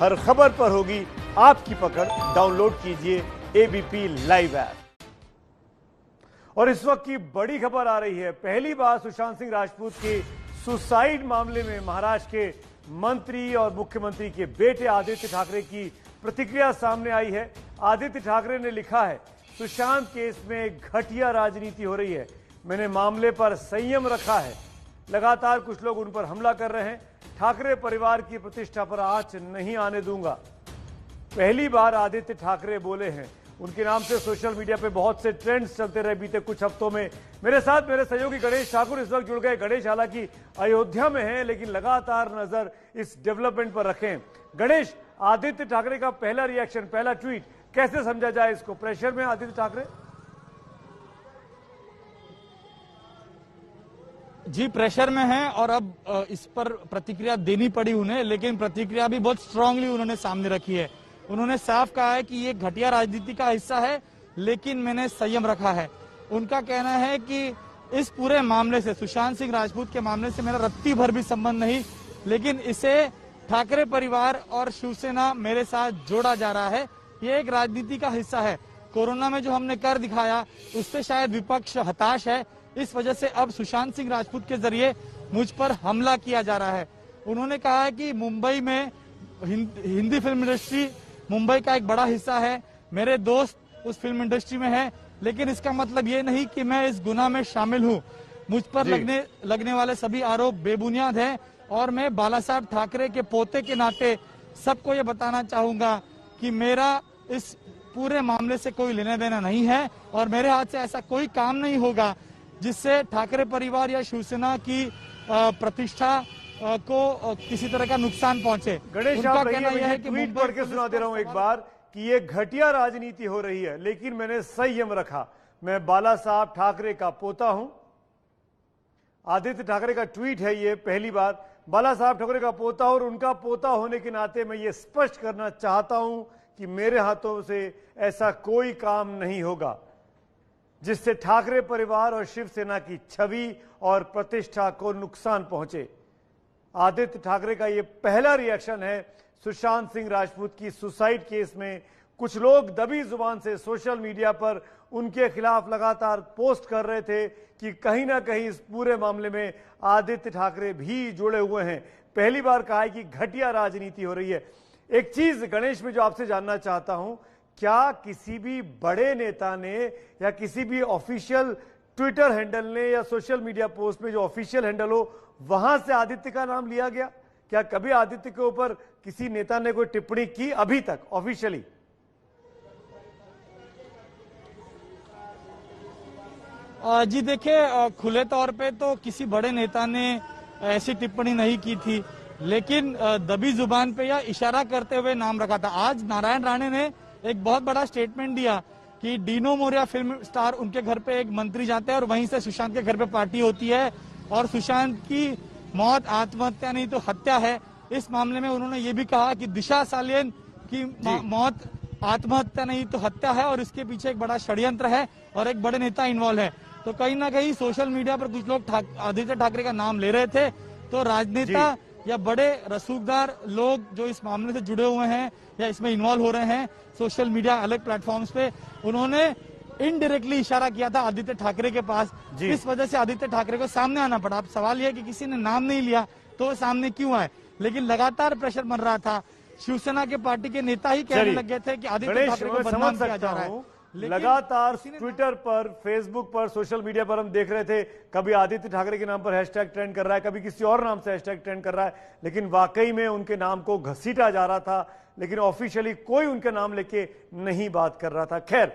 हर खबर पर होगी आपकी पकड़। डाउनलोड कीजिए एबीपी लाइव ऐप। और इस वक्त की बड़ी खबर आ रही है। पहली बार सुशांत सिंह राजपूत के सुसाइड मामले में महाराष्ट्र के मंत्री और मुख्यमंत्री के बेटे आदित्य ठाकरे की प्रतिक्रिया सामने आई है। आदित्य ठाकरे ने लिखा है, सुशांत केस में घटिया राजनीति हो रही है। मैंने मामले पर संयम रखा है। लगातार कुछ लोग उन पर हमला कर रहे हैं। ठाकरे परिवार की प्रतिष्ठा पर आंच नहीं आने दूंगा। पहली बार आदित्य ठाकरे बोले हैं। उनके नाम से सोशल मीडिया पे बहुत से ट्रेंड्स चलते रहे बीते कुछ हफ्तों में। मेरे साथ मेरे सहयोगी गणेश ठाकुर इस वक्त जुड़ गए। गणेश हालांकि अयोध्या में हैं, लेकिन लगातार नजर इस डेवलपमेंट पर रखें। गणेश, आदित्य ठाकरे का पहला रिएक्शन, पहला ट्वीट कैसे समझा जाए इसको? प्रेशर में आदित्य ठाकरे? जी, प्रेशर में है और अब इस पर प्रतिक्रिया देनी पड़ी उन्हें, लेकिन प्रतिक्रिया भी बहुत स्ट्रांगली उन्होंने सामने रखी है। उन्होंने साफ कहा है कि ये घटिया राजनीति का हिस्सा है, लेकिन मैंने संयम रखा है। उनका कहना है कि इस पूरे मामले से, सुशांत सिंह राजपूत के मामले से मेरा रत्ती भर भी संबंध नहीं, लेकिन इसे ठाकरे परिवार और शिवसेना मेरे साथ जोड़ा जा रहा है। ये एक राजनीति का हिस्सा है। कोरोना में जो हमने कर दिखाया उससे शायद विपक्ष हताश है। इस वजह से अब सुशांत सिंह राजपूत के जरिए मुझ पर हमला किया जा रहा है। उन्होंने कहा है कि मुंबई में हिंदी फिल्म इंडस्ट्री मुंबई का एक बड़ा हिस्सा है। मेरे दोस्त उस फिल्म इंडस्ट्री में हैं, लेकिन इसका मतलब ये नहीं कि मैं इस गुनाह में शामिल हूँ। मुझ पर लगने वाले सभी आरोप बेबुनियाद हैं और मैं बाला साहब ठाकरे के पोते के नाते सबको ये बताना चाहूंगा कि मेरा इस पूरे मामले से कोई लेना देना नहीं है और मेरे हाथ से ऐसा कोई काम नहीं होगा जिससे ठाकरे परिवार या शिवसेना की प्रतिष्ठा को किसी तरह का नुकसान पहुंचे। गणेश, उनका कहना यह है कि ट्वीट पढ़ के सुना दे रहा हूं एक बार कि ये घटिया राजनीति हो रही है, लेकिन मैंने संयम रखा। मैं बाला साहब ठाकरे का पोता हूं। आदित्य ठाकरे का ट्वीट है ये। पहली बार बाला साहब ठाकरे का पोता और उनका पोता होने के नाते मैं ये स्पष्ट करना चाहता हूं कि मेरे हाथों से ऐसा कोई काम नहीं होगा जिससे ठाकरे परिवार और शिवसेना की छवि और प्रतिष्ठा को नुकसान पहुंचे। आदित्य ठाकरे का यह पहला रिएक्शन है सुशांत सिंह राजपूत की सुसाइड केस में। कुछ लोग दबी जुबान से सोशल मीडिया पर उनके खिलाफ लगातार पोस्ट कर रहे थे कि कहीं ना कहीं इस पूरे मामले में आदित्य ठाकरे भी जुड़े हुए हैं। पहली बार कहा है कि घटिया राजनीति हो रही है। एक चीज गणेश में जो आपसे जानना चाहता हूं, क्या किसी भी बड़े नेता ने या किसी भी ऑफिशियल ट्विटर हैंडल ने या सोशल मीडिया पोस्ट में जो ऑफिशियल हैंडल हो वहां से आदित्य का नाम लिया गया? क्या कभी आदित्य के ऊपर किसी नेता ने कोई टिप्पणी की अभी तक ऑफिशियली? जी देखिए, खुले तौर पे तो किसी बड़े नेता ने ऐसी टिप्पणी नहीं की थी, लेकिन दबी जुबान पे या इशारा करते हुए नाम रखा था। आज नारायण राणे ने एक बहुत बड़ा स्टेटमेंट दिया कि डीनो मोरिया फिल्म स्टार उनके घर पे एक मंत्री जाते हैं और वहीं से सुशांत के घर पे पार्टी होती है और सुशांत की मौत आत्महत्या नहीं तो हत्या है। इस मामले में उन्होंने ये भी कहा कि दिशा सालियन की मौत आत्महत्या नहीं तो हत्या है और इसके पीछे एक बड़ा षड्यंत्र है और एक बड़े नेता इन्वॉल्व है। तो कहीं ना कहीं सोशल मीडिया पर कुछ लोग आदित्य ठाकरे का नाम ले रहे थे। तो राजनेता या बड़े रसूखदार लोग जो इस मामले से जुड़े हुए हैं या इसमें इन्वॉल्व हो रहे हैं सोशल मीडिया अलग प्लेटफॉर्म्स पे, उन्होंने इनडायरेक्टली इशारा किया था आदित्य ठाकरे के पास। इस वजह से आदित्य ठाकरे को सामने आना पड़ा। अब सवाल यह कि किसी ने नाम नहीं लिया तो सामने क्यों आए, लेकिन लगातार प्रेशर बन रहा था। शिवसेना के पार्टी के नेता ही कहने लग गए थे कि आदित्य ठाकरे को बदनाम किया जा रहा है। लगातार ट्विटर पर, फेसबुक पर, सोशल मीडिया पर हम देख रहे थे, कभी आदित्य ठाकरे के नाम पर हैशटैग ट्रेंड कर रहा है, कभी किसी और नाम से हैशटैग ट्रेंड कर रहा है, लेकिन वाकई में उनके नाम को घसीटा जा रहा था, लेकिन ऑफिशियली कोई उनके नाम लेके नहीं बात कर रहा था। खैर,